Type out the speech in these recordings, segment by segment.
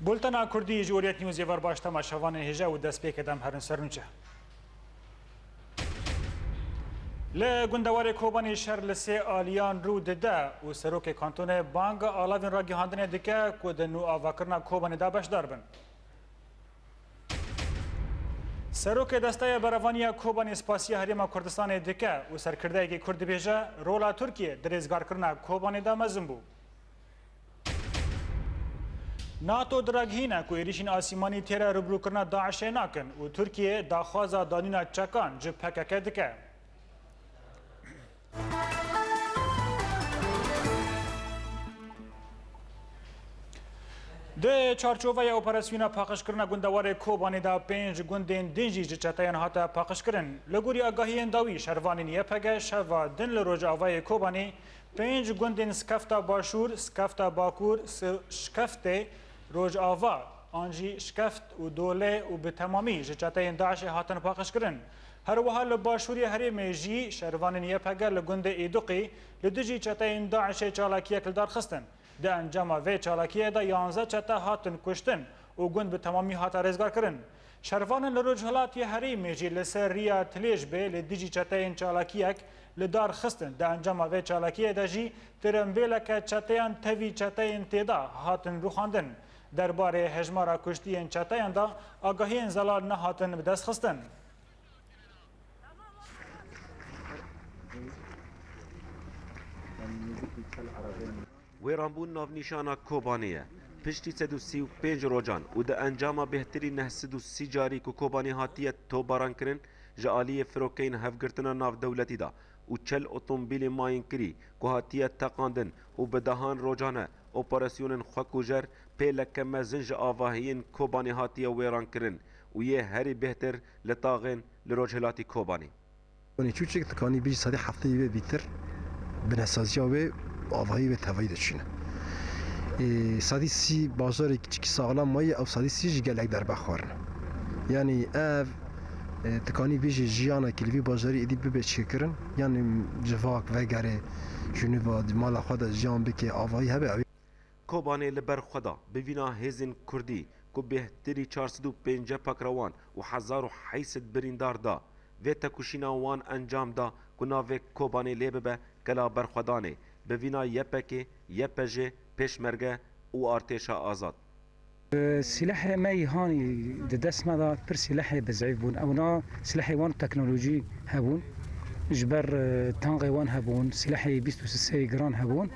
بولتنا کردی جوریت نیوز یوار باش تماشاوان هجا و دست پیک دم هرن سرنچه لگندوار کوبانی شهر لسه آلیان رو دده و سروک کانتون بانگ آلاوین را گهاندنه دکه که دنو آواکرنا کوبانی دا باش دار بن. سروک دسته بروانی کوبانی سپاسی حریم کردستان دکه و سرکرده که کرد بیجه رولا ترکیه درزگار کرنا کوبانی دا مزم بو. ناتو درگهینه که ایریشین آسیمانی تیره روبرو کرنا داعش ناکن و ترکیه داخوازا دانینا چکان جب پکک دکه. ده چارچوبه اپراسیون پاکش کردن گندوار کوبانی دا 5 گندین دنجی جچتاین هاتا پاکش کردن. لگوری آگاهی انداوی شروانی نیپگه شوا دن لروج آوای کوبانی 5 گندین سکفتا باشور، سکفتا باکور، شکفت روج آوا آنجی شکفت و دوله و به تمامی جچتاین داعش هاتن پاکش کردن. هر وحال باشوری حریم جی شروانی نیپگه لگند ایدوقی لدجی چتاین داعش چالاکیه کلدار خستن. ده انجام و چالاکیه دا 11 چتا هاتن کشتن و گند به تمامی هاتا رزگار کرن. شروان لرجحلاتی حریم جی لسر ریا تلیج به لدیجی چتا این چالاکیک لدار خستن. ده انجام و چالاکیه دا جی ترمویل که چتایان توی چتا این تیدا هاتن رو خاندن. درباره هجمارا کشتی این چتایان دا آگاهی انزلال نه هاتن بدست خستن. ویرانبون ناونیشانا کوبانیه پشتی 135 روزان و ده انجام بهتری 930 جاری که کوبانی هاتیه توباران کرن جالی فروکین هفگرتنا ناو دولتی دا و 40 اتومبیل ماین کری که هاتیه تقاندن و بدهان روزانه اپراسیون خکوجر پیلک مزنج آواهین کوبانی هاتیه ویران کرن و یه هری بهتر لطاغن لروجهلاتی کوبانی. ونی چوچک تکانی بیش ساده هفته بیتر بنسازیابه آواهی به توایی دچینه. سادی سی بازاری که سالم مایی او سادی سی جگلک در بخورن. یعنی اف تکانی بیش جیانا کلیوی بازاری ادی به چیکرن. یعنی جواک وگره جنوب مال خدا جیان بکی آواهی هبه. کوبانی لبر خدا ببینا هزین کردی که بهتری 450 پکروان و 1800 بریندار دا و تکوشینا وان انجام دا که ناوه کوبانی لیبه به کلا برخدانه ببینا یپکی یپجه پیشمرگه و ارتش آزاد. سلاح مای هانی دست مدار پر سلاح بزعیف بون اونا سلاح وان تکنولوژی هبون جبر تانق وان هبون سلاح 23 گران هبون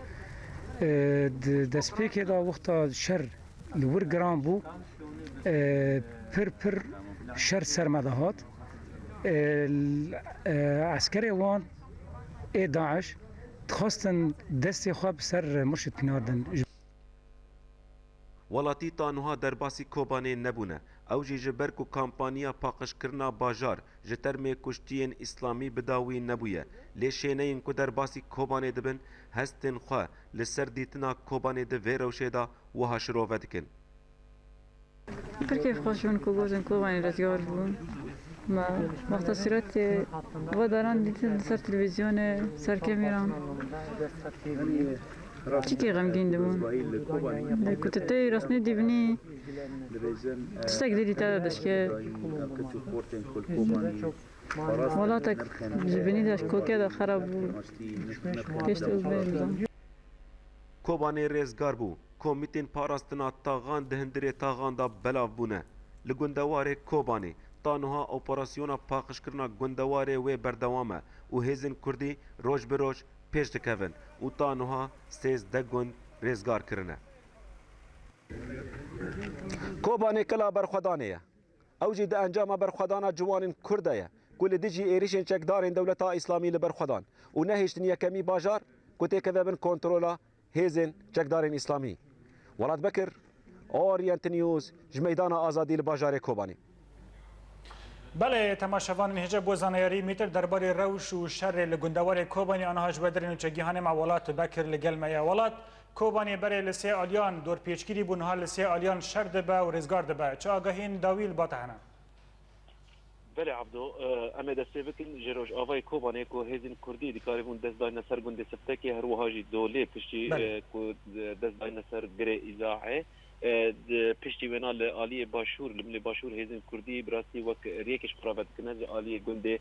دست پیک دا وقتا شر لور گران بو پر شر سرمدهات عسکری وان ای داعش خواستن دستی خواب سر مرشد پیناردن. ولاتی تانوها در باسی کوبانی نبونه او جی جبرک و کامپانیا پاقش کرنا باجار جترمی کشتین اسلامی بداوی نبویه لیشینه این که در باسی کوبانی دبن هستن خواه لسر دیتنا کوبانی ده وی روشه دا و هاشرو ودکن. برکه خوشون که گوزن کوبانی رزگار بون ما مختصرات و دارن دیدن سر تلویزیون سر کامیران چی که غمگین دمون کتته رسنی دیونی تستک دیدی تا داشت که ولاتک جبنی داشت کوکه دا خراب بود کشت اوز بیرم کوبانی رزگار بو کمیتین پاراستنا تاغان دهندری تاغان دا بلاو بونه لگندوار کوبانی تانوها اپراسیونا پاکش کرنا گندواره و بردوامه و هزین کردی روز به روز پیش دکون و تانوها 13 گند رزگار کرنه. کوبانی کلا برخدانه او جی ده انجام برخدانا جوانین کرده کل دیجی ایریشن چکدارین دولتا اسلامی لبرخدان و نهیشتن یکمی باجار کتی که بن کنترولا هزین چکدارین اسلامی. ولاد بکر اورینت نیوز جمیدان آزادی لباجار کوبانی. بله تماشاوان هجا بوزانیاری میتر درباره روش و شر لگندوار کوبانی آنها جبدرین و چگیهان معولات بکر لگل معولات کوبانی برای لسه آلیان دور پیچگیری بونها لسه آلیان شر دبه و رزگار دبه چه آگاهین داویل باتهنه؟ بله عبدو اما دسته بکن جروج آوای کوبانی که هزین کردی دیکاری بون دست دای نصر گنده سفته که هر وحاجی دوله پشتی که دست دای نصر گره ازاعه پشتی ونا لآلی باشور لملی باشور هیزن کردی براستی وک ریکش قرابت کنه آلی گنده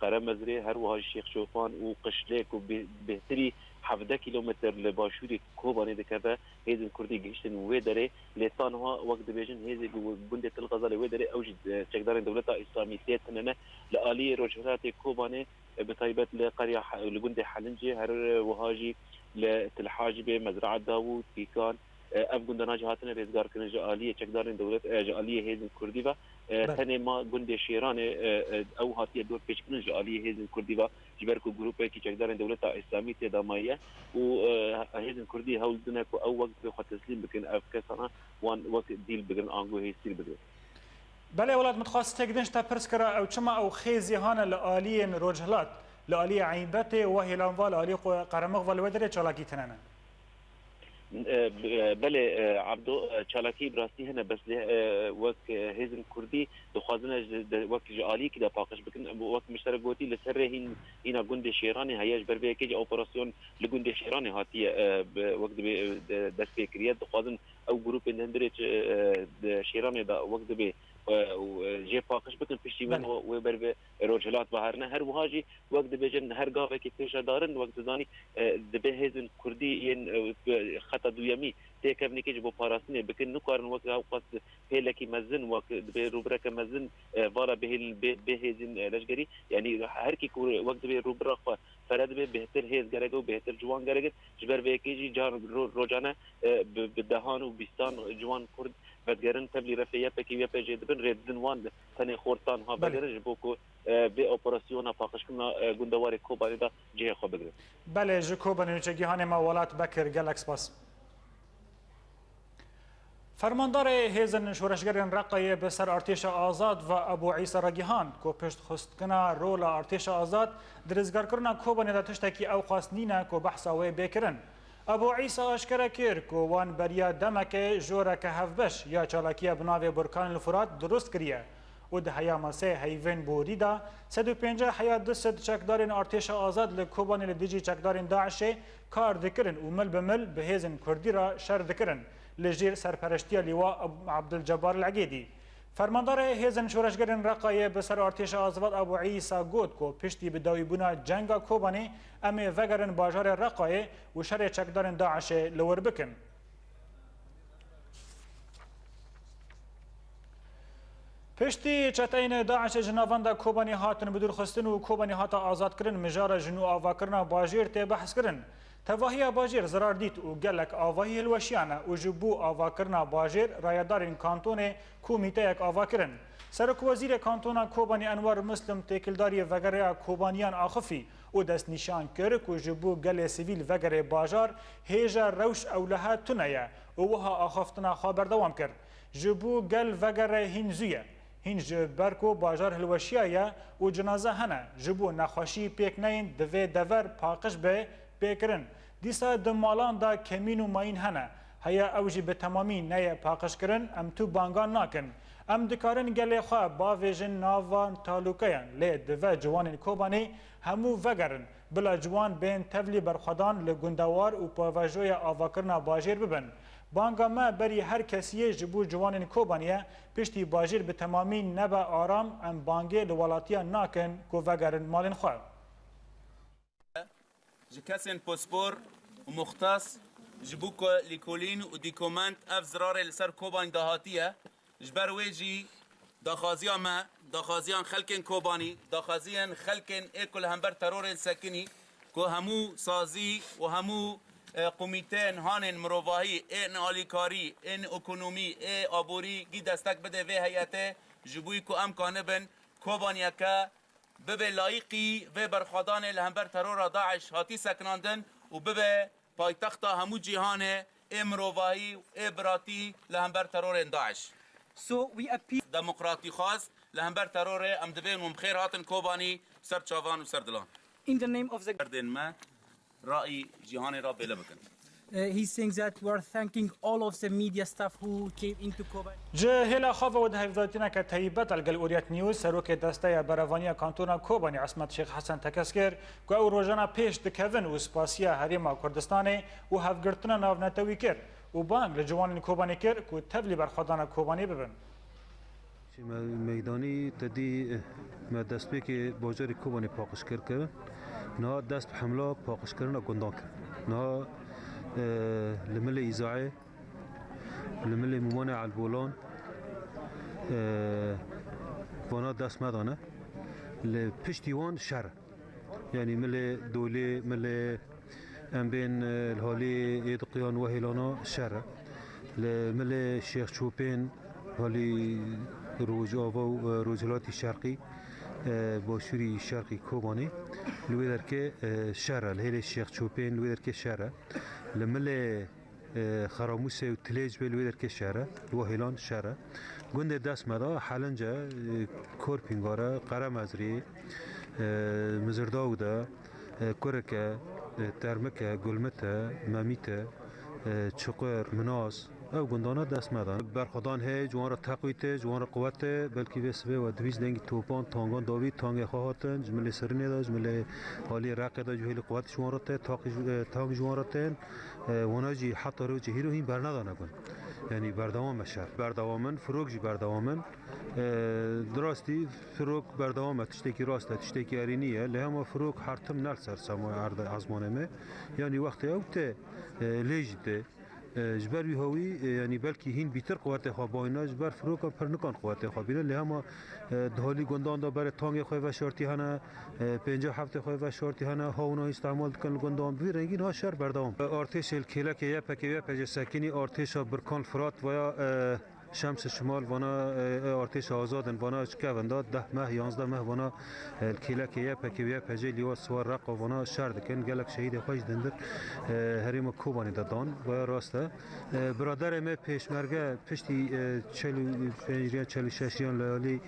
قرم مزری هر وها شیخ شوفان و قشلک و بهتری 17 کیلومتر لباشوری کوبانی دکبه هیزن کردی گشتن و داره لیتان ها وقت بیجن هیزن گنده تلقزال و داره اوج چکدار دولت اسلامی تنه لآلی روجهات کوبانی بطيبة لقرية لجند حلنجي هر وهاجي لتلحاجب مزرعة داوود كيكان افغان ناجهاتنا رزقار كن جاليه چقدارن دولت جاليه هيزن كرديبا ثاني ما جند شيران او هاتيه دور پیش كن جاليه هيزن كرديبا جبركو جروب كي چقدارن دولت اسلامي تداميه و هيزن كردي هول دنكو او وقت بخ تسليم بكن افكسنا وان وقت ديل بكن انغو هيستيل بكن بله ولات متخصص تقدنش تا پرسكرا او چما او خيزي هانا لآليين روجهلات لآلية عيبته وهي لانوال آلية قرمغ والودري چالاكي تنانا بله عبدو چالاکی براستی هنه بس وقت هیزن کردی دخوازنه وقت جالی که دا پاقش بکن وقت مشترک گوتی لسر هینا گند شیرانی هیاج بر به که اپراسیون لگند شیرانی هاتی وقت دست فکریت دخوازن او گروپ اندرچ شیرانی دا وقت به جي باقش بكن بشي من وبر به روجلات بهارنا هر وهاجي وقت بيجن هر قافه كي بيش دارن وقت زاني دبه هيزن كردي ين خطا دويمي تيكفني كي بو باراسني بكن نقارن وقت اوقات هيلكي مزن وقت به روبرك مزن فالا به هيزن لشجري يعني هر كي وقت به روبرك فرد به بهتر هيز گرگو بهتر جوان گرگ جبر به كيجي جان روجانه بدهان و بيستان جوان كرد بدگرن تبلی رفیه پکی و پجید بن ردن وان تنی خورتان ها بگرن جبوکو به اپراسیون پاکش کنا گندوار کوبانی دا جه خو بگرن بله جو کوبانی چه گیهان موالات بکر گلکس پاس فرماندار هیزن شورشگرین رقیه به سر ارتش آزاد و ابو عیسی رگیهان کو پشت خستکنا رول ارتش آزاد درزگار کرنا کوبانی دا تشتکی او خاصنینا کو بحثا و بکرن ابو عیسی اشکره کر کو وان بریا دمک جورک هفبش یا چالاکیه بناو برکان الفرات درست کریه و ده هیا مسه هیون بوریدا 150 هیا 200 چکدارین ارتش آزاد لکوبانی لدیجی چکدارین داعش کار دکرن و مل بمل به هیزن کردی را شر دکرن لجیر سرپرشتی لیوا عبدالجبار العقیدی فرماندار هیزن شورشگرین رقایه به سر ارتش آزاد ابو عیسی گوت کو پشتی به داوی بونا جنگا کوبانی امی وگرن باجار رقایه و شر چکدارن داعش لور بکن پشتی چتین داعش جناواندا کوبانی هاتن بدور خستن و کوبانی هاتا آزاد کرن مجار جنو آوا کرنا باجیر تی بحث کرن تواهی باجیر زرار دیت و گلک آواهی الوشیانه و جبو آوا کرنا باجیر رایدارین کانتون کومیته یک آوا کرن سرک وزیر کانتونا کوبانی انوار مسلم تکلداری وگره کوبانیان آخفی و دست نشان کرد و جبو گل سیویل وگره باجار هیجا روش اولها تنیه و وها آخفتنا خبر دوام کرد جبو گل وگره هینزویه هینج برکو باجار هلوشیایه و جنازه هنه جبو نخوشی پیک نین دوی دور پاقش به پیکرن دیسا دمالان دا کمین و ماین هنه هیا اوجی به تمامی نه پاقش کرن ام تو بانگان ناکن ام دکارن گله خواه با ویژن ناوان تالوکیان لی دوه جوان کوبانی همو وگرن بلا جوان بین تولی برخدان لگندوار و پاوجوی آواکرنا باجیر ببن بانگا ما بری هر کسیه جبو جوان کوبانیه پشتی باجیر به تمامی نبا آرام ام بانگی لولاتیا ناکن کو وگرن مالن خواه جكاسن باسبور ومختص جبوكو ليكولين وديكومنت اف زرار لسر كوبان دهاتيه جبر ويجي داخازيا ما داخازيان خلكن كوباني داخازيان خلكن اكل همبر ترور سكني كو همو سازي وهمو قوميتين هانن مروفاهي ان اليكاري ان ايكونومي اي ابوري جي دستك بده في هيئته جبويكو امكانبن كوبانيكا ببه لایقی و برخوادان الهمبر ترور داعش هاتی سکناندن و ببه پایتختا همو جهان امروایی و ابراتی لهمبر ترور داعش دموکراتی خاص لهمبر ترور ام دبین و مخیر هاتن کوبانی سر چاوان و سر دلان In the name of the دن ما رای جهان را بله بکن he's saying that we are thanking all of the media staff who came into Kobani. جهلا خاوة ودهيفضاتنا كتهيبات الجلوريات نيوز سروك دستايا برافانيا كانتونا كوباني عصمت شيخ حسن تكسكر كو روجانا بيش دكهفن وسباسيا هريما كردستاني وهفقرتنا ناف نتوي كر و بانگ لجوان کوبانی کرد که تبلی برخوادان کوبانی ببن. میدانی تدی ما دست به که باجر کوبانی پاکش کرد نه دست به حمله پاکش کردن گندان کرد نه لمل ایزاعه لمل ممانع البولان وانا دست مدانه لپشتیوان شر يعني مل دولي مل ام بين الهولي يدقيان وهيلانا شر مل الشيخ شوبين هولي روج آوا روجلاتي الشرقي باشوری الشرقي كوباني لويدر كي شر الهيلي الشيخ شوبين لويدر كي شر لمل خراموسه و تلیج به لویدر که شهره وهیلان شهره گنده دست مدا حالنجا کورپینگاره قرم ازری مزرداوده کرکه ترمکه گلمته ممیته چقر مناس او گندانه دست مدن برخدان هی جوان را تقویته جوان را قوته بلکه وسبه و دویز دنگی توپان تانگان داوید تانگ خواهاتن جمله سرنه دا جمله حالی رقه دا جوهیل قوت جوان را ته تانگ جوان را تن وناجی حتی رو جهی رو هین برندانه کن یعنی بردوام بشر بردوامن فروغ جی بردوامن دراستی فروغ بردوام تشتکی راسته تشتکی ارینیه لهم فروغ هرتم نل سر سمای عرض ازمانه می یعنی وقتی اوته لیجده جبر هوی یعنی بلکه هین بیتر قوت خواب باینه جبر فروغ پر نکان قوت خواب بینه لهم دهالی گندان دا بر تانگ خواه و شورتی هنه 57 خواه و شورتی هنه هاونا استعمال کن گندان بی رنگین ها شر بردام ارتش الکلک یا پکیه پج سکنی ارتش برکان فرات و یا شمس شمال وانا ارتش آزادن وانا چکونداد 10 ماه 11 ماه وانا الکلک یا پکیه پج لیوا سوار رق وانا شر دکن گلک شهید خوش دندر هریم کوبانی دادان و راسته برادر ما پیشمرگه پشتی 46 لیالی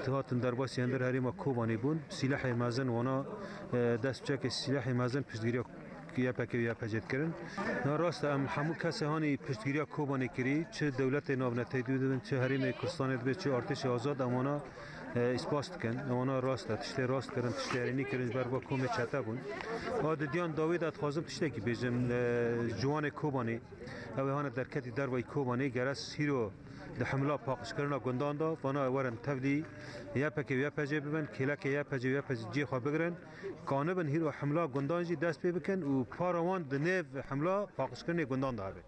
هاتن درباسی اندر هریم کوبانی بون سلاح مازن وانا دست چک سلاح مازن پشتگیری یا پکیه پجت کردن راست ام همون کسی هانی پشتگیری کوبانی کری چه دولت ناونتی دودن چه حریم کردستان دو چه ارتش آزاد امانا اسپاست کن امانا راست تشته راست کردن تشته رینی کردن بر با کوم چته بون آدیان داوید ات خازم تشته کی بیشم جوان کوبانی او هان درکتی در وی کوبانی گرس هیرو ده حمله پاکش کردن گندان دا وانا ورن تبلی یا پکیه پجه ببن کلاک یا پجه جی خواب بگرن کانبن هیرو حمله گندان جی دست پی بکن و پاروان دنیو حمله پاکش کردن گندان دا هبه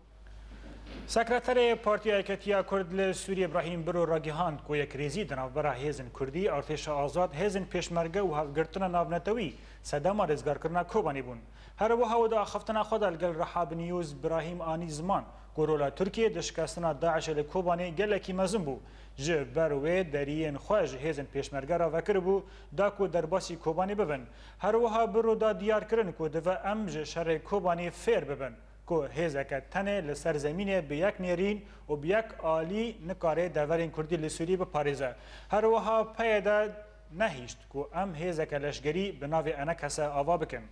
سکرتر پارتی ایکتیا کرد لسوری ابراهیم برو راگیهاند کو یک ریزی دنابرا هیزن کردی ارتش آزاد هیزن پیشمرگه و هفگرتن نابنتوی سدما رزگار کرنا کوبانی بون هر وها دا خفتنا خود الگل رحاب نیوز ابراهیم آنی زمان گرولا ترکیه دشکستنا داعش لکوبانی گلکی مزن بو جه بروی درین خوش هیزن پیشمرگه را وکر بو دا کو درباسی کوبانی ببن هر وها برو دا دیار کرن کو دو ام جه شر کوبانی فیر ببن کو هیزک تنه لسر زمینه به یک نیرین و به یک عالی نکاره دورین کردی لسوری به پاریزه هر وها پیدا نهیشت کو ام هیزک لشگری به ناو انکسه آوا بکن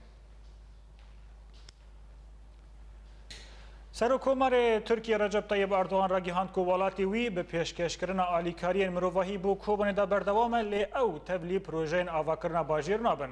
سرکومار ترکیه رجب طیب اردوغان را گیهاند کو ولاتی وی به پیشکش کردن آلیکاری مروواهی بو کوبانی دا بردوام لی او تبلی پروژین آوا کردن باجیر نابن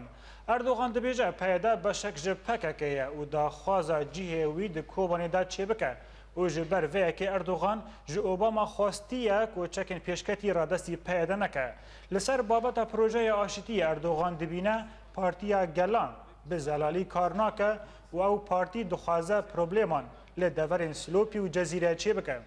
اردوغان دبیجه پیدا بشک جب پککه و دا خوازا جیه وی د کوبانی دا چه بکه و جبر وی که اردوغان جو اوباما خواستیه کو چکن پیشکتی را دستی پیدا نکه لسر بابت پروژه آشتی اردوغان دبینه پارتیا گلان به زلالی کارناکه و او پارتی دخوازه پروبلیمان لدورین سلوپی و جزیره چه بکن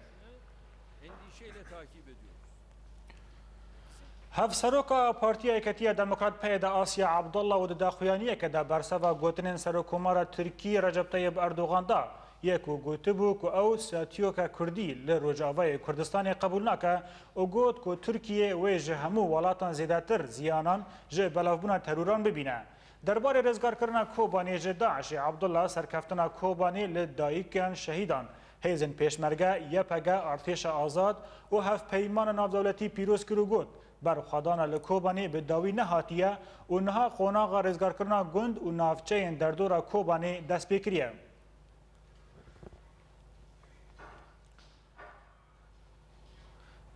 هف سروکا پارتی ایکتیا دموکرات پیدا آسیا عبدالله و داخویانیه که دا برسوا گوتنین سروکومارا ترکیه رجب طیب اردوغان دا یکو گوتبو که او ساتیوکا کردی لروجاوای کردستان قبول نکه و گوت که ترکیه و جه همو ولاتان زیداتر زیانان جه بلافبونا تروران ببینه درباره رزگار کردن کوبانی جه داعش عبدالله سرکفتن کوبانی لدایکان شهیدان هیزن پیشمرگه یپگه ارتش آزاد و هف پیمان نافدولتی پیروز کرو گوت برخوادان لکوبانی به داوی نهاتیه و نها قوناغ رزگار کردن گند و نافچه در دور کوبانی دست بکریه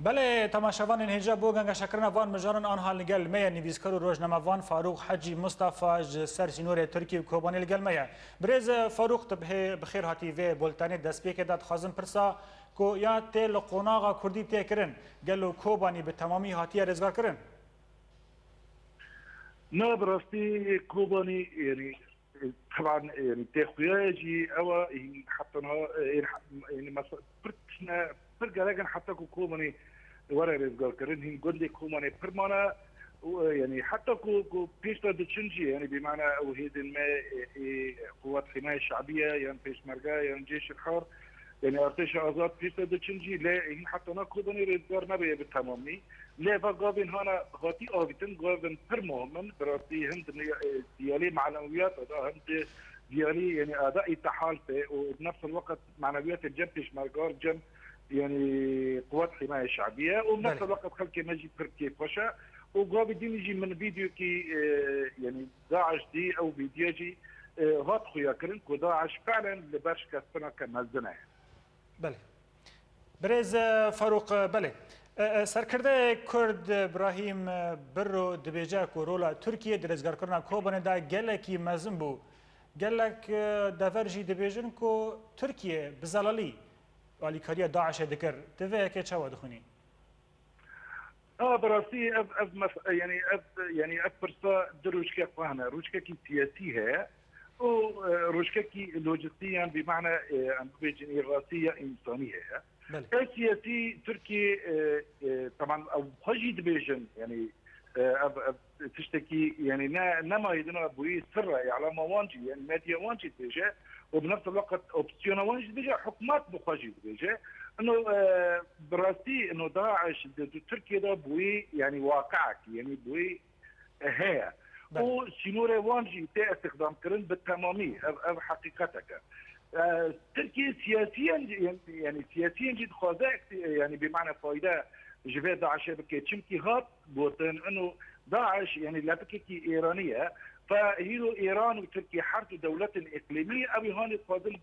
بله تماشاوان هجا بوگنگ شکرنا وان مجارن آنها لگل میا نویسکر و روزنامه وان فاروق حجی مصطفی سر جنور ترکی و کوبانی لگل میا برز فاروق تبه بخیر هاتی و بولتانی دست پی که داد خازن پرسا کو یا تل قناغا کردی تکرن گلو کوبانی به تمامی هاتی رزگار کرن نه براستی کوبانی يعني طبعا يعني تخوياجي او حتى يعني مثلا برتنا برجع لكن حتى كوماني ورا رزقار كرين هين قد لي كوماني برمانا يعني حتى كو بيشتا دتشنجي يعني بمعنى او هيدن ما قوات حمايه الشعبيه يعني بيش مرقا يعني جيش الحر يعني ارتش ازاد بيشتا دتشنجي لا هين حتى نا كوباني رزقار ما بيه بالتمامي لا فقابن هنا غاتي اوبتن قابن برمهم براسي هند ديالي معنويات هند ديالي يعني اداء تحالفه وبنفس الوقت معنويات الجبش مرقار جنب يعني قوات حمايه شعبيه وبنفس الوقت خلكي مجي تركي فشا وقابل دين يجي من فيديو كي يعني داعش دي او فيديوجي هات خويا كرنك وداعش فعلا لبرش كاستنا كمزنا بله برز فاروق بله سرکرده کرد ابراهیم برو دبیجاک و رولا ترکیه درزگار کرنا کوبانه دا گلکی مزن بو گلک دورجی دبیجن کو ترکیه بزلالی والیکاریا داعش دکر دوه که چه دخونی براسي يعني فرصه دروشكا قاهنا روشكا كي سياسيه وروشكا كي لوجستيا بمعنى بيجن إغاثية إنسانية السياسي تركي طبعا او حجي دبيجن يعني تشتكي يعني نما يدنا بوي سر اعلام وانجي يعني ميديا وانجي دبيجه وبنفس الوقت اوبسيون وانجي دبيجه حكومات بخاجي دبيجه انه براستي انه داعش تركيا ده بوي يعني واقعك يعني بوي هي وسينوري وانجي تي استخدام كرن بالتمامي حقيقتك تركيا سياسيا يعني سياسيا جد خاضع يعني بمعنى فايده جبهه داعش بكي تشمكي هات بوتن انه داعش يعني لا بكي ايرانيه فهي ايران وتركيا حرب دوله اقليميه ابي هون قادم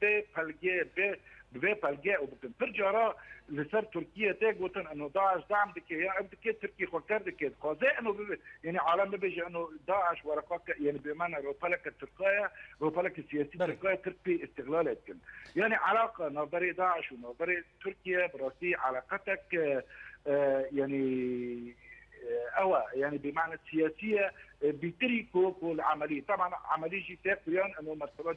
بفلجاء وبكن ترجع لسر تركيا تاجوتن انه داعش دعم دكي يا دكي تركي خكر دكي قاضي انه يعني عالم بيجي انه داعش ورقاك يعني بمعنى روبلك التركيا روبلك السياسي التركيا تركي استغلالات يعني علاقه نظري داعش ونظري تركيا براسي علاقتك يعني يعني بمعنى السياسيه بتريكو العمليه طبعا عمليه جي تاكيان انه مرسله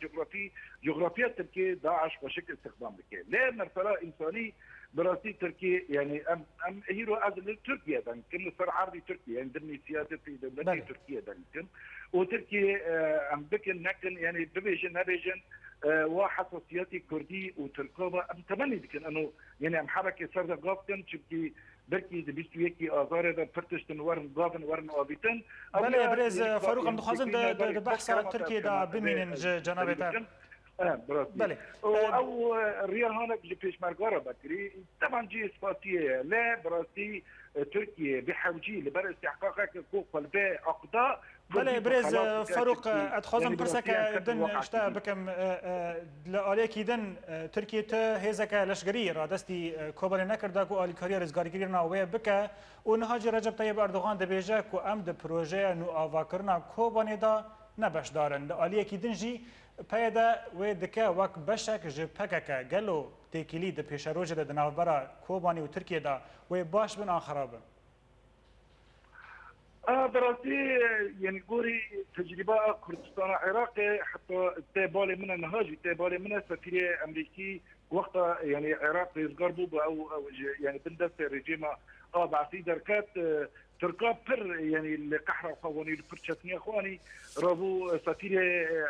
جغرافيا تركيا داعش بشكل استخدام بكي لا مرسله انساني براسي تركيا يعني ام هيرو ازل تركيا كم صار عرضي تركيا يعني ضمن سياسه في دولتي تركيا كم وتركيا ام بكن نكن يعني ببيجن هبيجن وحساسياتي كردي وتركوبه ام تمني دكن انه يعني ام حركه صار غافتن تشكي بركي دبيستو يكي آزار دا پرتشتن ورن غافن ورن آبیتن بله برز فاروق هم دخوازن دا بحث ترکیه دا بمینن جنابتا بله او ريال هانك جي بيش مرقارة بكري طبعا جي اسفاتية لا براسي تركيا بحوجي لبر استحقاقك كوق والباء اقضاء بله برز فاروق ادخوازن برسك دن اشتا بكم لآليكي دن تركيا تا هيزك لشگري را دستي كوباني نكردا كو آلي كاريا رزگاري كرنا ويا بكا ونهاجي رجب طيب اردوغان دبيجا كو ام د پروژه نو آوا کرنا كوباني دا نبش دارن آليكي دن جي پیدا و دکه وقت بشک جه پککه گلو تکیلی د پیشروج د ناوبرا کوبانی و ترکیه دا و باش بن خرابه براسي يعني قوري تجربة كردستان عراقي حتى تابالي من النهاج تابالي من سفير أمريكي وقتها يعني عراق يزقربوا أو يعني بندس الرجيم بعثي دركات تركا بر يعني القحرة وخواني البرشاتني اخواني رابو سفير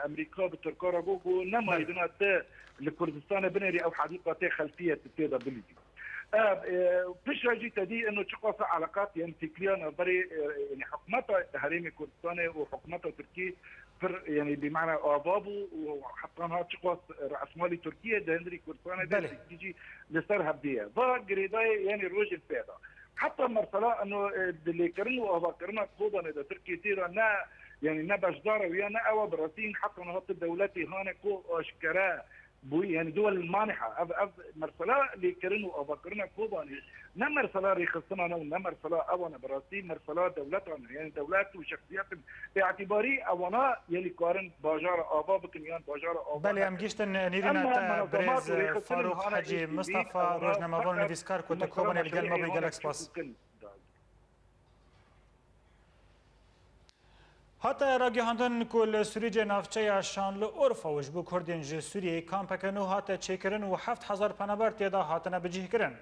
امريكا بالتركا رابو نما يدنا لكردستان بنري او حديقه خلفيه تبدا بلدي فيش راجي تدي انه تشقص علاقات يعني تكليا نظري يعني حكومه هريمي كردستان وحكومه تركيا يعني بمعنى ابابو وحطناها تشقص راس مالي تركيا دندري كردستان ده تيجي لسر هبديه فغريداي يعني روج الفيدا حتى مرسلا انه اللي كرنوا او كرنا قوضا اذا تركيا تيرا نا يعني نبش دار ويانا او براسين حتى نهض دولتي هانكو اشكرا يعني دول المانحه اف مرسلا اللي كرنوا افكرنا كوباني نمرسلا ريخصنا نمرسلا اونا براسي مرسلا دولتنا يعني دولات وشخصيات باعتباري اونا يلي كارن باجار ابا بكنيان باجار ابا بله ام گشتن نیرنا برز فاروق حجی مصطفى روزنامه‌وان نویسکار کت کوبانی لگل ما بگل اکسپاس حتی راگهاندن کل سوریه نافچه شانل عرف وش بو کردین ج سوریه کامپکنو حتی چکرن و 7000 پنابر تیدا حتنا بجیه کرن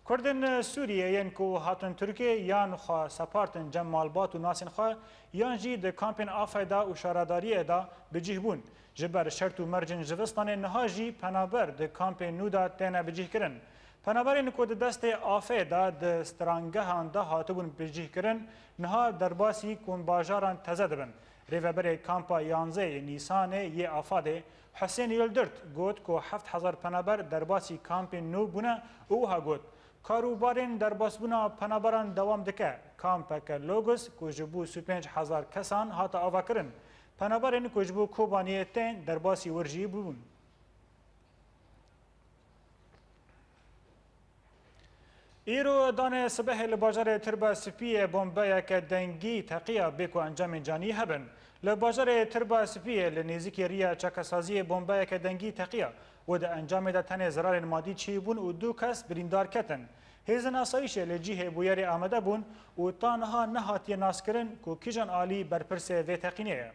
کردن سوریه ین کو هاتن ترکیه یان خوا سپارتن جمالبات و ناسین خوا یان جی د کامپین آفیدا و شاراداری دا بجیه بون جبر شرط و مرجن جوستان نهاجی پنابر د کامپین نودا تینا بجیه کرن پنابرین کو د دست آفیدا د سترانگهان دا هاتبون بجیه کرن نها درباسی کن باجاران تزدبن ریوبر کامپا 11 نیسان ی آفاده حسین یلدرت گوت کو 7000 پنابر درباسی کامپین نو بونه او ها گوت کاروبارین درباس بونا پنابران دوام دکه کامپک لوگوس کو جبو 5000 کسان هاتا آوا کرن پنابرین کو جبو کوبانیه تین درباسی ورجی بون ایرو دانه صبح لباجار تربا سپی بومبایا که دنگی تقیه بکو انجام جانی هبن لباجار تربا سپی لنزیک ریا چکسازی بومبایا که دنگی تقیه و د انجام ده تنه ضرر مادی چی بون و دو کس بریندار کتن هیزن آسایش لجیه بویاری آمده بون و تانها نهاتی ناس کرن کو کیجان آلی برپرس و تقینیه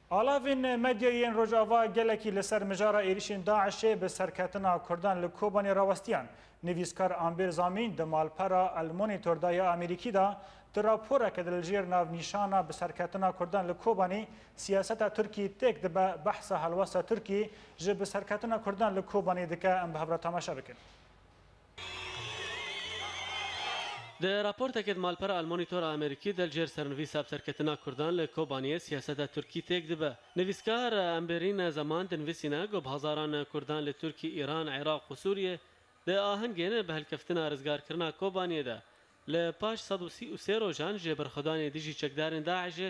آلاوین مدیاین روجاوا گلکی لسر مجارا ایریشین داعش به سرکتنا کردان لکوبانی راوستیان نویسکار آمبر زامین دمالپرا المونیتور دایا امریکی دا تراپورا که دلجیر ناو نیشانا به سرکتنا کردان لکوبانی سیاست ترکی تک دبا بحث حلواسا ترکی جه به سرکتنا کردان لکوبانی دکه ام به هبرا تماشا بکن د راپورته کې مالپر المونیتور امریکي د الجیر سرنویس سرکتنا کردان له کوبانیه سیاست ترکی تک دبه نویسکار امبرین زمان د نویسینا گو هزاران کردان له ترکی ایران عراق و سوریه د آهنگین به هلکفتنا رزگار کرنا کوبانیه ده له پاش 133 روزان جبر خدان دیجی چکدارن داعش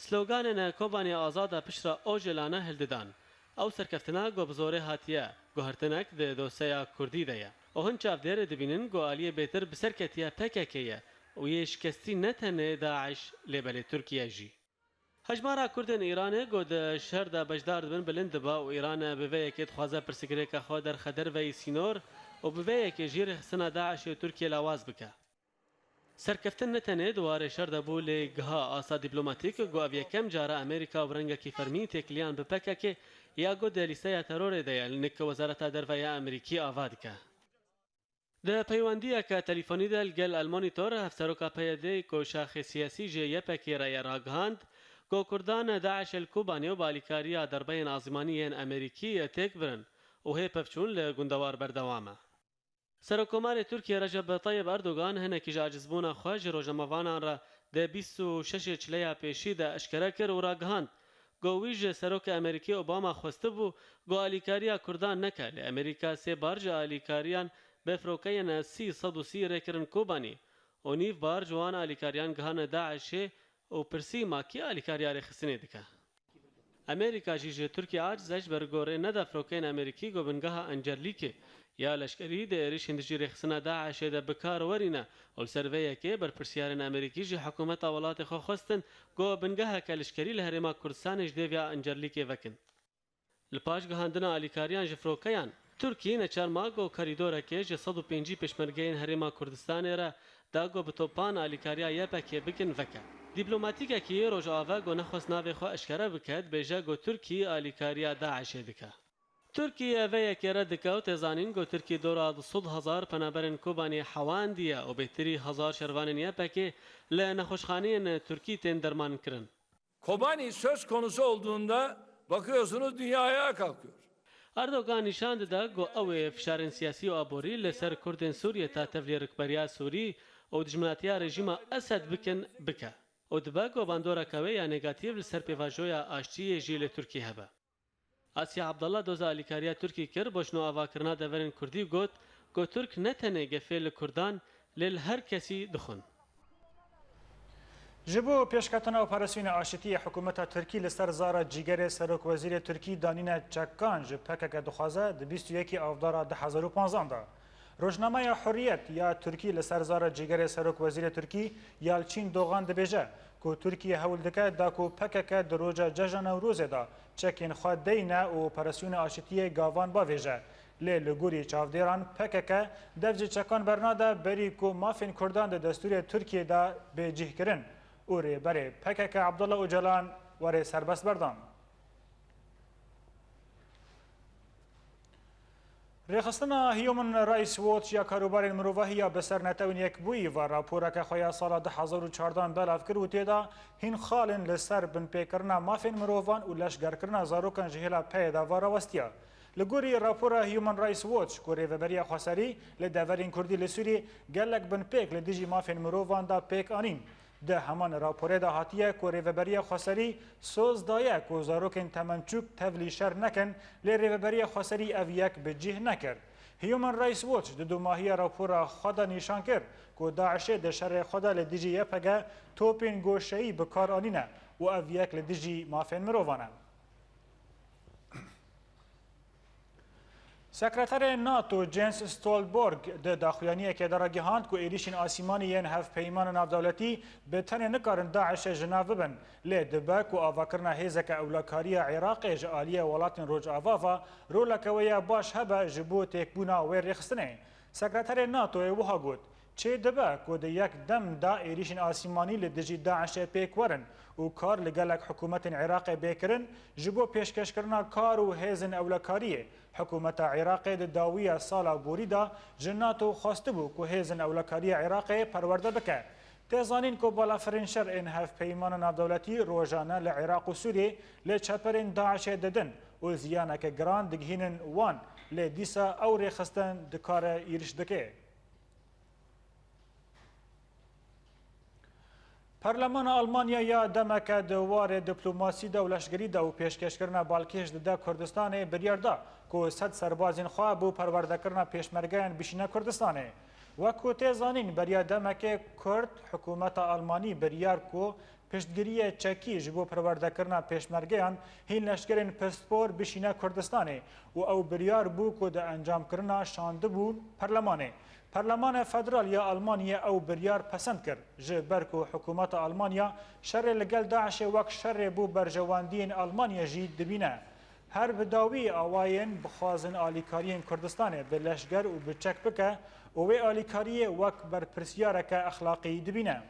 سلوگان نه کوبانی آزاد پشرا اوجلانه هلددان او سرکفتنا گو بزوره هاتیه گوهرتنک د دوسیا کردی ده و هن چافدار دبینن گو آلیه بهتر بسرکتیه پککیه و یه شکستی نتنه داعش لبل ترکیه جی هجمارا کردن ایران گو د شهر د بجدار دبن بلند با و ایران به وی که خوازه پرسکره که خوا در خدر وی سینور و به وی که جیر سنا داعش و ترکیه لاواز بکه سرکفتن نتنه دواره شهر دبو لگها آسا دیپلوماتیک گو اویه کم جاره امریکا و رنگه کی فرمی تکلیان بپکه یا گو د لیسه ترور ده لنک وزارت دروی امریکی آواد که د پیوندی که تلیفونی دل گل المونیتور هفسروکا پیده کو شاخ سیاسی جه یپکی رای راگهاند کو کردان داعش الکوبانی و بالیکاریا دربین آزمانی امریکی تک برن و هی پفچون لگندوار بردوامه سرکومار ترکیه رجب طیب اردوغان هنکی جاجزبونا خواج روجموانان را د 26 چلیا پیشی د اشکره کر و راگهاند گویج سروک امریکی اوباما خواسته بو گو آلیکاریا کردان نکه امریکا سه بارج آلیکاریان بفروکین 330 رکرن کوبانی و نیف بار جوان آلیکاریان گهان داعش و پرسی ماکی آلیکاریا رخصنه دکه امریکا جیج ترکیه عاجزش برگوره ندا فروکین امریکی گو بنگاه انجرلیکه یا لشکری د ریش هندجی رخصنه داعش د بکار ورینه و سرویه که بر پرسیارن امریکی جی حکومت اولات خو خواستن گو بنگاه که لشکری لهرما کردستانش دیویا انجرلیکه وکن لپاش گهاندنا آلیکاریان جفروکیان ترکیه نچارماگ و کاریدوره که جه 105 پشمرگین هرما کردستان را داگو بتوپان آلیکاریا یپکی بکن وکه دیپلوماتیکه که روژ آوه و نخواست ناوی خو اشکره بکد بیجه گو ترکیه آلیکاریا داعش دکه ترکیه وی که ردکه و تزانین گو ترکیه دورا 100,000 پنابرن کوبانی حوان دیه و بهتری 1000 şervanın yepeki لنخوشخانین ترکی تن درمان کرن Kobani söz konusu olduğunda bakıyorsunuz dünyaya kalkıyor. اردوغان نشاند دا گو او فشارن سیاسی و آبوری لسر کردن سوریه تا تفلی رکبریا سوری و دجمناتیا رژیم اسد بکن بکه و دبا گو باندورا کوه یا نگاتیو لسر پیواجویا آشتی جیل ترکی هبه آسیا عبدالله دوزا آلیکاریا ترکی کر بوشنو آوا کرنا دورن کردی گوت گو ترک نتنه گفه لکردان لیل هر کسی دخون جبو پیشکتنا اپراسیون آشتی حکومت ترکی لسر زارا جیگر سرک وزیر ترکی دانین چکان جب پکک دخوازه د 21 آفدار 2015 دا. روزنامه حریت یا ترکی لسر زارا جیگر سرک وزیر ترکی یالچین دوغان دبیجه که ترکیه هول دکه دا که پکک دروجه جشن نوروز دا چکین خواه دینه و اپراسیون آشتی گاوان باویجه. لی لگوری چاودیران پکک دفج چکان برناده بری که مافین کردان ده دستور ترکیه دا به جه کرن. اوری بری پکک عبدالله اوجلان وری سربست بردان. ریخستنا هیومن رئیس ووتش یا کاروبار مروفه یا بسر نتوین یک بوی و راپورا که خواه سال 2014 بلاف کرد و تیدا هین خالن لسر بن پیکرنا مافین مروفان و لشگر کرنا زاروکن جهیلا پیدا و راوستیا. لگوری راپورا هیومن رئیس ووتش که ریوبریا خسری لدورین کردی لسوری گلک بن پیک لدیجی مافین مروفان دا پیک آنین. ده همان راپوره ده هاتیه که ریوبریا خسری سوز دایه که زاروکن تمنچوک تولی شر نکن لی ریوبریا خسری اویک به جه نکرد. هیومن رئیس ووتش ده دو ماهی راپورا خدا نشان کرد که داعشه ده شر خدا لدیجی یپگه توپین گوشهی بکار آنینه و اویک لدیجی مافین مروفانه. سکرتر ناتو جنس استولبورگ ده داخویانیه که در گهاند که ایریشین آسیمانی ین هف پیمان نافدولتی به تن نکارن داعش جناو ببن لی دبک و آواکرنا هیزک اولاکاری عراق جعالی ولاتن روج آوافا رولکوی باش هبه جبو تکبونا ویر رخصنه. سکرتر ناتو وها گود چه دبه که ده یک دم دا ایریشین آسیمانی لدجی داعش پیک ورن و کار لگلک حکومت عراق بیکرن جبو پیشکش کرنا کار و هیزن اولاکاریه. حکومت عراق د داویه سالا بوریدا جناتو خواسته بو که هیزن اولاکاری عراق پرورده بکه. تیزانین که بالا فرنشر این هف پیمان نافدولتی روزانه لعراق و سوریه لچپرین داعش ددن و زیانه که گران دگهینن وان لدیسا او ریخستن دکار ایرش دکه. پارلمان آلمانیا یا دمک دوار دیپلماسی دا و لشگری دا و پیشکش کرنا بالکیش دا کردستان بریار دا که 100 سربازین خواه بو پرورده کرنا پیشمرگین بشینه کردستانه. و که تیزانین بریا دمک کرد حکومت آلمانی بریار که پشتگیری چکی جبو پرورده کرنا پیشمرگین هین لشگرین پسپور بشینه کردستانه و او بریار بو که دا انجام کرنا شانده بو پارلمانه. پارلمان فدرال یا آلمانیا او بریار پسند کرد جبر که حکومت آلمانیا شر لگل داعش وک شر بو برجواندین آلمانیا جی دبینه. هر بداوی آواین بخوازن آلیکارین کردستانه به لشگر و بچک بکه و وی آلیکاری وک بر پرسیاره که اخلاقی دبینه.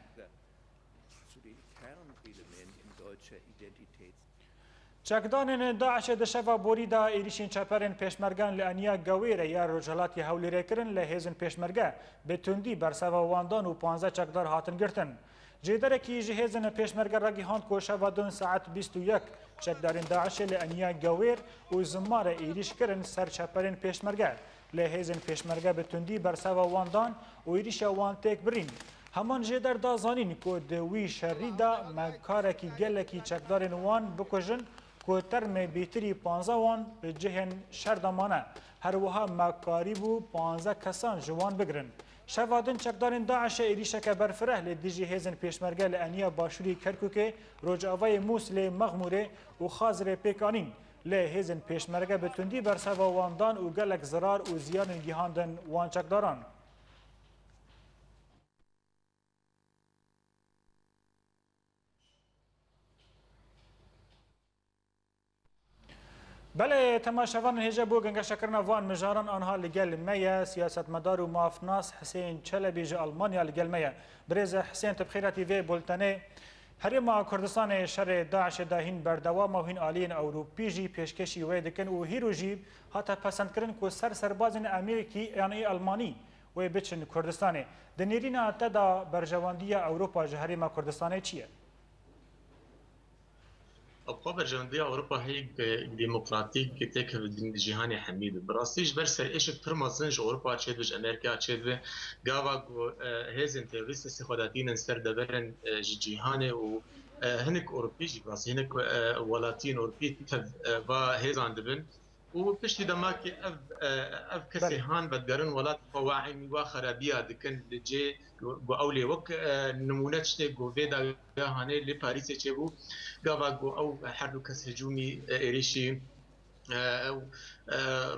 چکدانین داعش دشوا بوریدا ایریشین چپرین پیشمرگان لانیا گویره یا رجلاتی هولیره کرن لهیزن پیشمرگه به تندی بر سوا واندان و 15 چکدار هاتن گرتن. جیدره کی جهیزن پیشمرگه را گیهاند که شوا 2 ساعت 21 چکدارین داعش لانیا گویر و زمار ایریش کرن سر چپرین پیشمرگه. لهیزن پیشمرگه به تندی بر سوا واندان و ایریش وان تک برین. همان جیدر دا زانین که دوی شری دا مکاره کی گله کی چکدارین وان بکجن که ترم بیتری 15 وان به جهن شردمانه هر وها مکاری بو 15 کسان جوان بگرن. شوادن چکدارین داعش ایریشک برفره لدیجی هیزن پیشمرگه لانیا باشوری کرکوکه روجاوای موسل مغموره و خازر پیکانین لی هیزن پیشمرگه به تندی برسوا واندان و گلک زرار و زیان گیهاندن وان چکداران. بله تماشاوان هجا بو گنگشا کرنا وان مجاران آنها لگل میا سیاست مدار و مافناس حسین چلبی جا آلمانیا لگل میا بریز حسین تبخیراتی وی بولتنه هرما کردستان شر داعش داهین بردوام و هین آلین اوروپی جی پیشکشی وی دکن و هیرو جی حتی پسند کرن که سربازین امریکی یعنی آلمانی وی بچن کردستانه دنیرین تدا برجواندی اوروپا جهرما کردستانه چیه؟ ابقا برجواندی اوروپا هی دموکراتیک تک جهانی حمید براستیش بر سر ایش پرمازنج اوروپا چید وج امریکا چید و گاوا هزن تروریست استخداماتین سر دبرن جهانی و هنک اوروپی جی براست هنک ولاتین اوروپی و هزان دبن وبشتي دماكي اف كسي هان بدرن ولا فواعي وخرابيه دكن جي اولي وك نمونه شتي جو فيدا هاني لباريس تشبو غافا او حرب كس هجومي اريشي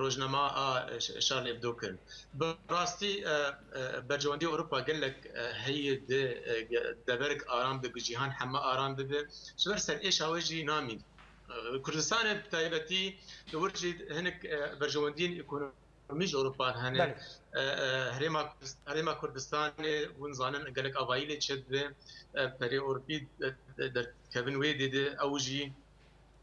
روزنامه شارلي ابدو كرن براستي برجواندي اوروبا قال لك هي دبرك ارام بجيهان حما ارام به سورسل ايش هواجي نامي كردستان بتايبتي دورجي هناك برجواندين يكونوا مش اوروبا هنا هريما كردستان ونزانن قال لك افايلي تشد بري اوربي كابن ويدي اوجي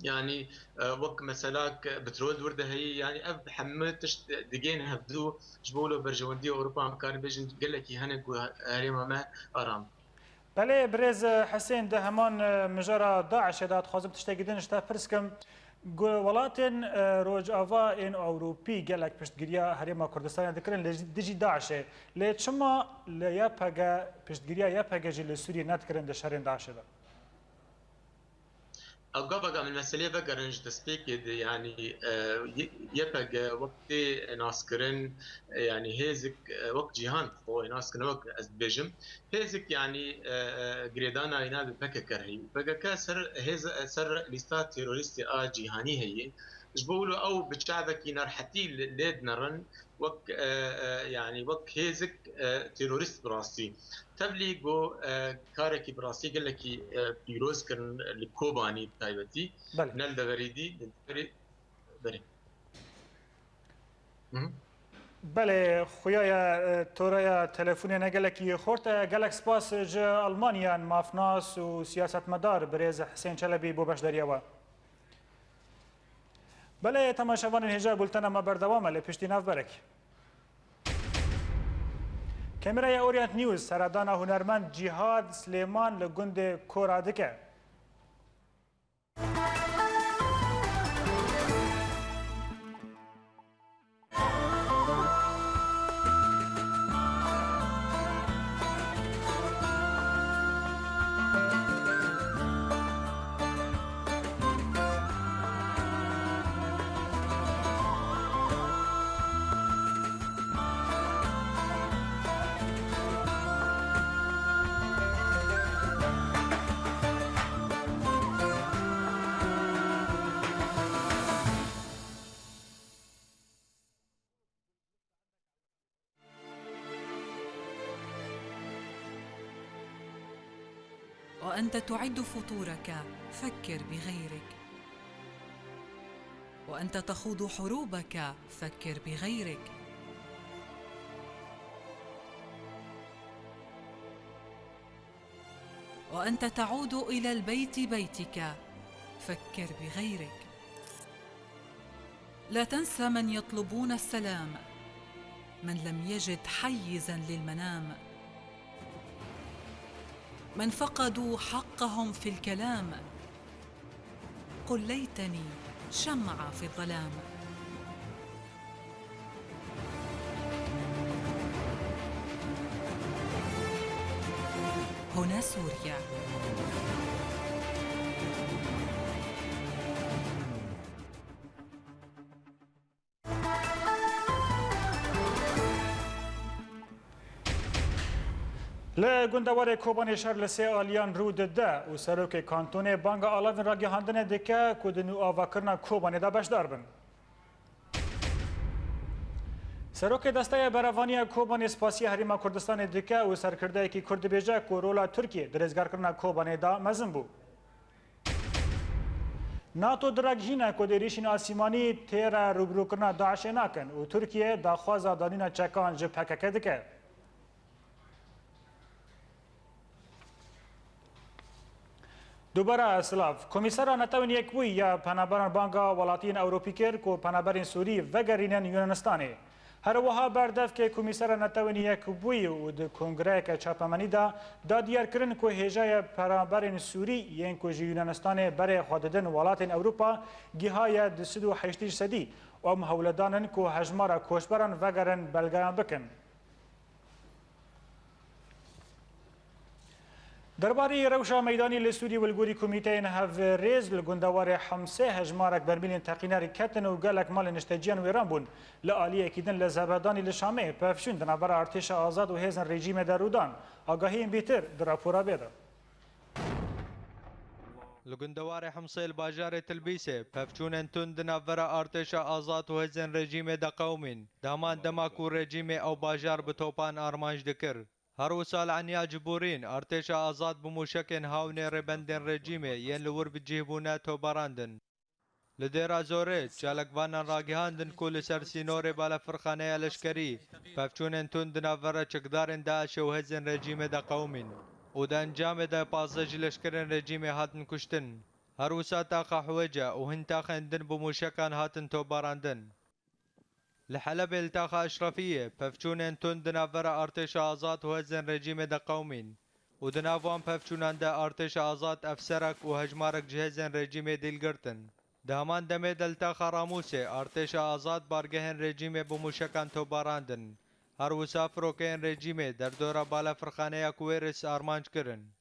يعني وك مسلاك بترول ورده هي يعني اب حملتش دقين هبدو جبولو برجواندي اوروبا مكان بيجن قال لك هناك هريما ما ارام بله برز حسين ده همان مجرى داعش داد خازم تشتاقدن اشتا پرسکم ولاتن روج آوا این اوروپی گلک پشتگیریا هریما کردستان دکرن لجی داعشه لچما لیا پگا پشتگیریا یا پگا جل سوریه نتکرن دشارین داعشه ده أوقابا من المسألة بقرنج تسبيك يعني يبقى وقت ناسكرن يعني هيزك وقت جيهان هو ناسكرن وقت أزبيجم هيزك يعني قريدانا ينادي بكا كرهي بقى كسر هيز سر ليستات تيروريستي جيهاني هي جبولو أو بتشعبك ينرحتي ليد نرن وقت يعني وقت هيزك تيروريست براسي تبلي جو كاركي براسي قال لك بيروز كان الكوباني تايبتي نال دغريدي بري بله خويا توريا تليفوني قال لك خورت قال لك سباس جا المانيا مافناس وسياسه مدار بريز حسين شلبي بو باش دريوا بله تماشاوان الهجاب بولتنا ما بردوامه لپشتي ناف برك کامرای اورینت نیوز سردان هنرمند جهاد سلیمان لگند کورادکه وأنت تعد فطورك فكر بغيرك، وأنت تخوض حروبك فكر بغيرك، وأنت تعود إلى البيت بيتك فكر بغيرك. لا تنسى من يطلبون السلام، من لم يجد حيزاً للمنام، من فقدوا حقهم في الكلام. قل ليتني شمعة في الظلام. هنا سوريا. لگندوار کوبانی شهر لسه آلیان رو ده و سروک کانتون بانگ آلاوین را گهاندنه دکه کدنو آواکرنا کوبانی دا بشدار بن. سروک دسته بروانی کوبانی سپاسی هریما کردستان دکه و سرکرده کی کرد بیجه که رولا ترکیه درزگار کرنا کوبانی دا مزن بو. ناتو درگهینه که دیریشین آسیمانی تیره روبرو کرنا داعش ناکن و ترکیه دا خوازا دانینا چکان جب حککه دکه. دوباره اسلاف کمیسر نتوان یک بوی یا پنابران بانگا ولاتین اوروپی کرد که پنابرین سوری وگرینن یونانستانی. هر وها بردف که کمیسر نتوان یک بوی و د کنگره که چاپمنی دا دیار کرن که هجای پنابرین سوری ین که یونانستان بر خوددن ولاتین اوروپا گیهای دسدو حیشتیش سدی و محولدانن که هجمار کوشبران وگرن بلگران بکن. درباره روشا میدانی لسوری ولگوری کمیته هاف ریز لگندوار حمسه هجمارک برمیلین تقیناری کتن و گلک مال نشتجیان ویران بون لعالی اکیدن لزبدانی لشامه پفشون دنبر ارتش آزاد و هیزن رژیم درودان آگاهی این بیتر در راپورا بیده لگندوار حمصه الباجار تلبیسه پفچون تند نفر ارتش آزاد و هزن رژیم دا قومین دامان دماکو رژیم او باجار بتوپان آرمانج دکر هر وسال عنیا جبورین ارتش آزاد بموشکن هاون ربندن رژیمه ین لور بجیبونه تو براندن لديرا زوريت شالكوانا راقهاندن كل سرسينوري بالا فرخانيا لشكري پفچون تند نفر چكدارن داعش و هزن رژیم دا قومین و دا انجام دا پاسج لشکرن رژیم هاتن کشتن هر وسا تاقا حوجه و هن تاقا اندن بموشکان هاتن تو براندن لحلب التاقا اشرفية پفچون تند نفر ارتش آزاد و هزن رژیم دا قومین و دنافوان پفچونان دا ارتش آزاد افسرک و هجمارک جهزن رژیم دلگرتن دهمان دمه دلتا خراموسه ارتش آزاد بارگهن رژیم بموشکان تو باراندن هر وسا فروکین رژیم در دورا بالا فرخانه کویرس آرمانج کرن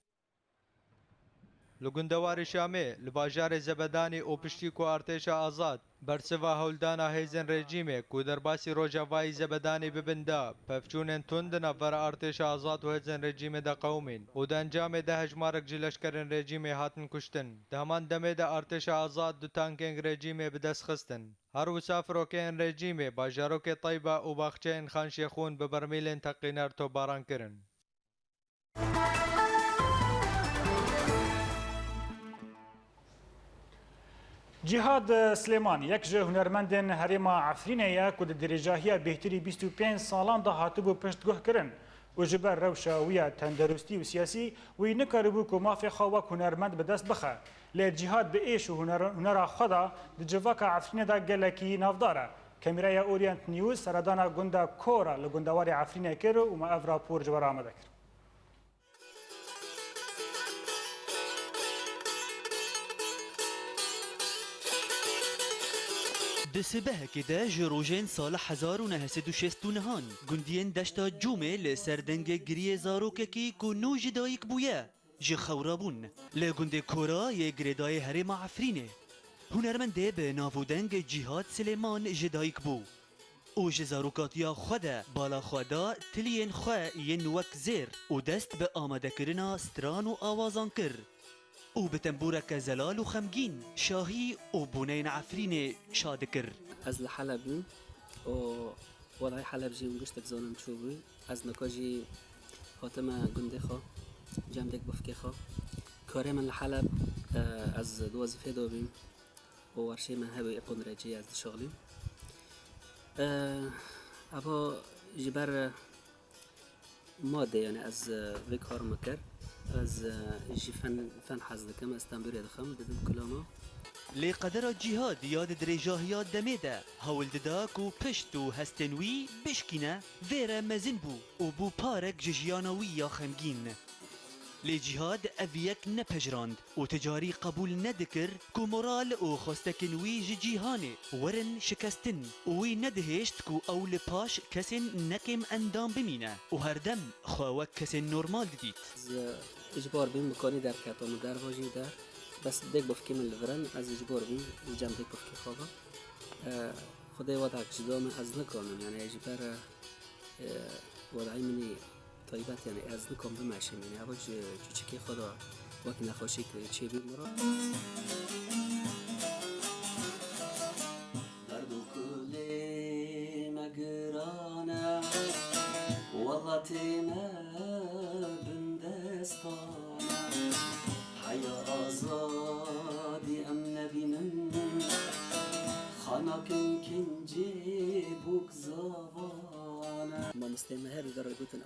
لگندوار شامه لباجار زبدانی او پشتی کو ارتش آزاد برسوا هولدانا هیزن رژیم کو در باسی روجاوای زبدانی ببندا پفچون تند نفر ارتش آزاد و هیزن رژیم دا قومین و دا انجام ده هجمارک جلشکرن رژیم هاتن کشتن دهمان دمه دا ارتش آزاد دو تانکینگ رژیم بدست خستن هر وسا فروکین رژیم باجاروک طیبه و باخچین خان شیخون ببرمیلین تقینار تو باران کرن جهاد سلیمان یک جه هنرمندن هریما عفرینه یا کد درجاهی بهتری 25 سالان ده هاتبو پشتگوه کرن و جبر روشاویه تندرستی و سیاسی وی نکاربو که مافی خواهک هنرمند به دست بخه لی جهاد به ایش و هنر خدا ده جواک عفرینه ده گلکی نافداره کمیرای اورینت نیوز سردانا گنده کورا لگندوار عفرینه کرد و ما افرا پور جوار آمده کرد دسبه كده جروجين صالح 1969 گندین دشتا جومه لسردنگ گریه زاروککی کو نو جدایک بویا جی خورابون لگند کورا یه گریدای هرم عفرینه هنرمنده به ناودنگ جهاد سلیمان جدایک بو او جزاروکاتیا خدا بالا خدا تلین خواه ین وک زیر و دست به آمده کرنا ستران و آوازان کر او بتنبورك زلال وخمجين شاهي وبنين عفريني شادكر از لحلب و وضعي حلب جي ونقشتك زانم تشوفي از نكاجي خاتمة قندخة جامدك بفكخة كاري من لحلب از دو وظيفة دوبيم وورشي من هبي اقون راجي از شغلي ابا جبر ماده يعني از في كار مكر از جی فن حز دکم از تنبیری دخم دادم کلاما لی قدر جهاد یاد درجاهیات دمیده هول دداک و پشت و هستنوی بشکینه ویره مزین بو و بو پارک ججیانوی یا خمگین لی جهاد اویک نپجراند و تجاری قبول ندکر کو مورال و خستکنوی جیهانه ورن شکستن وی ندهشت کو اول پاش کسین نکم اندام بمینه و هر دم خواهک کسین نورمال دید اجبار بیم مکانی در کتام در واجی در بس دیگ بفکی من لورن از اجبار بیم جمع دیگ بفکی خوابم خدای وضع کشیدام از نکنم یعنی اجبار وضعی منی طیبت یعنی از نکن بمشیم یعنی اول چکی خدا وقت نخوشی که چی بیم مرا دردو کلی مگرانه والله تیمه حيا آزادي أم نبينن خانكن كنجي بوك زوانا ما مسلم هر در گوتن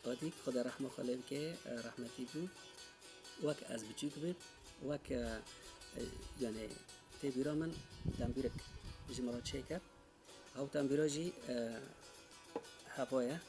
آدیک خدا رحمه خالم که رحمتی بود وک از بچیک بود وک یعنی تبیرا من تنبیرک جمرات شیکر او تنبیرا جی هفایه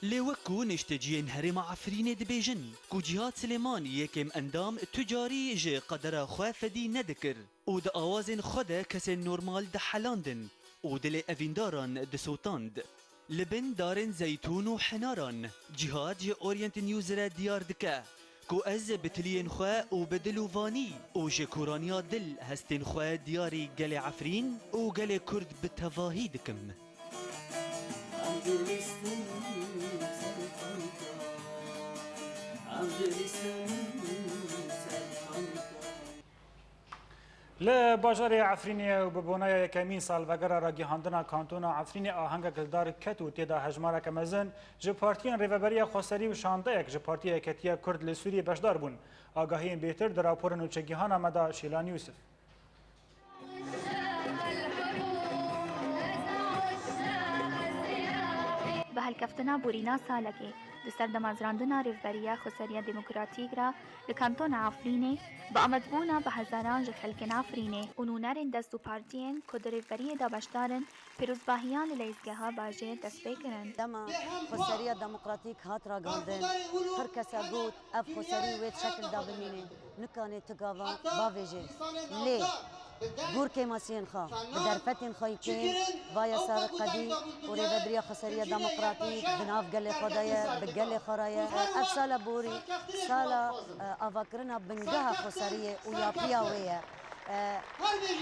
لوكو نشتجين هرم عفرين دبيجن كو جهاد سليمان يكم اندام تجاري جي قدر خوافدي ندكر و دا آوازن خدا كسن نورمال دا حلاندن و دل افينداران دا سوتاند لبن دارن زيتون وحناران جهاد جي اورينت نيوز را ديار دكا كو از بتلين خوا وبدل وفاني وجي كورانيا دل هستين خوا دياري قلي عفرين وقلي كرد بالتفاهي دكم ل بازار عفرینی و ببونای کمین سال وگر را گیهاندنا کانتونا عفرینی آهنگ گلدار کتو تیدا هجمارا کمزن جه پارتیان ریوبری خسری و شانده یک جه پارتی اکتیا کرد لسوری بشدار بون آگاهین بهتر در راپور نوچه گیهان آمده شیلان یوسف به هلکفتنا بورینا سالکه دسر دمازراندنا ریوبریا خسریا دموکراتیک را لکانتون عفرینه با آمدبونا به هزاران جخلکن عفرینه اونونارن دست و پارتین که در ریوبری دا بشدارن پیروزباهیان لیزگه ها باجه دست بکرن دما خسریا دموکراتیک هات را گاندن هر کسا گوت اف خسری وید شکل دا بمینه نکانه تگاوان باویجه لی گور که ماسین خواه به درفتین خواهی که وای سر قدی و ریوبریا خسریا دموکراتیک بناف گل خدایه به گل خورایه اف سال بوری سال آواکرنا بنگاه خسریه و یا پیاویه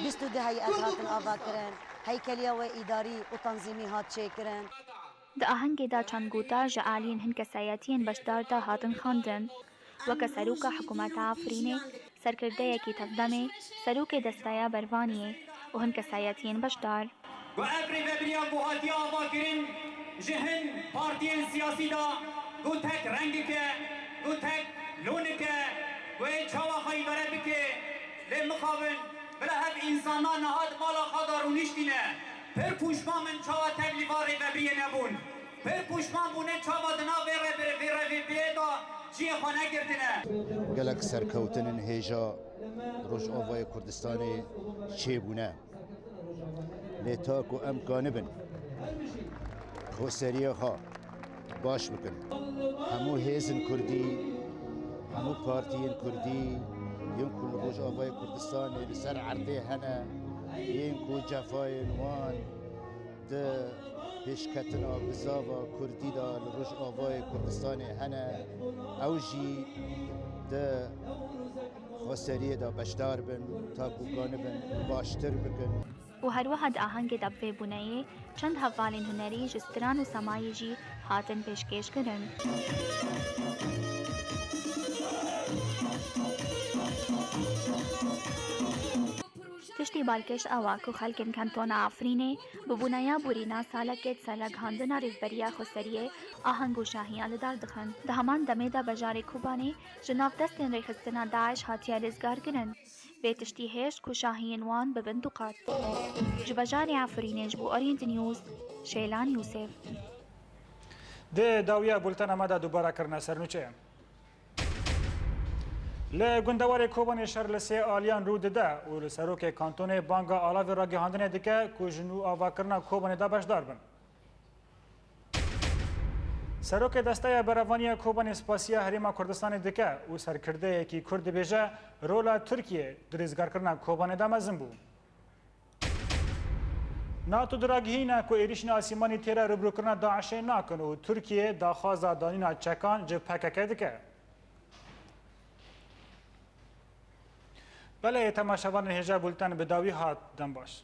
22 هیئت هاتن آواکرن هیکلیه و اداری و تنظیمی هات چیکرن ده آهنگ دا چند گوتا جعالین هن کسایتین بشدار دا هاتن خاندن وکا سروکا حکومت عفرینه سرکرده یکی تقدمه سروک دستایا بروانیه و هن کسایتین بشدار و ابری وبریان بوهاتی آوا کرن جهن پارتین سیاسی دا گوتک رنگ که گوتک لون که و چاوا خواهی داره بکه لی مخابن بلا هف انسانا نهاد مالا خادارو نشتینه پر پوشمان من چاوا تبلیغاری وبریه نبون پر پوشمان بونه چاوا دنا ویره دا چیه خانه گردنه گلک سرکوتن هیجا روش آوای کردستان چه بونه لیتاک و امکانه بن خسریه ها باش بکن همو هیزن کردی همو پارتین کردی ین کل روش آوای کردستان لسر عرضه هنه ین کو جفای نوان ده پیشکتنا بزاوا کردی دا لروش آوای کردستان هنه اوجی ده خسریه دا بشدار بن تاکوگانه بن باشتر بکن و هر واحد آهنگ دبوی بونایه چند حوالین هنری جستران و سمایجی هاتن پیشکش کرن تشتی بالکش اوا کو خلکن کانتون عفرینه ببونایا بورینا سالکت سرگاندنا ریوبریا خسریه آهنگ و شاهیان لدار دخن ده همان دمه دا بجار کوبانه جناب دستن ریخستنا داعش هاتیا رزگار کرن به تشتی هشت کو شاهین وان ببندقات جبجار عفرینه جبو اورینت نیوز شیلان یوسف ده داویا بولتن آمده دوباره کرنا سرنوچه لگندوار کوبان شهر لسه آلیان رو دده و لسروک کانتون بانگا آلاوی را گهاندنه دکه که جنو آوا کرنا کوبان دا بشدار بن. سروک دسته بروانی کوبان اسپاسیا حریم کردستان دکه و سرکرده کی کرد بیجه رولا ترکیه درزگار کرنا کوبان دا مزن بو. ناتو دراگهینه که ایریشن آسیمانی تیره روبرو کرنا داعشه ناکن و ترکیه داخوازا دانینا چکان جب پککه دکه. بله تماشاوان هجا بولتن بداوی هات دنباش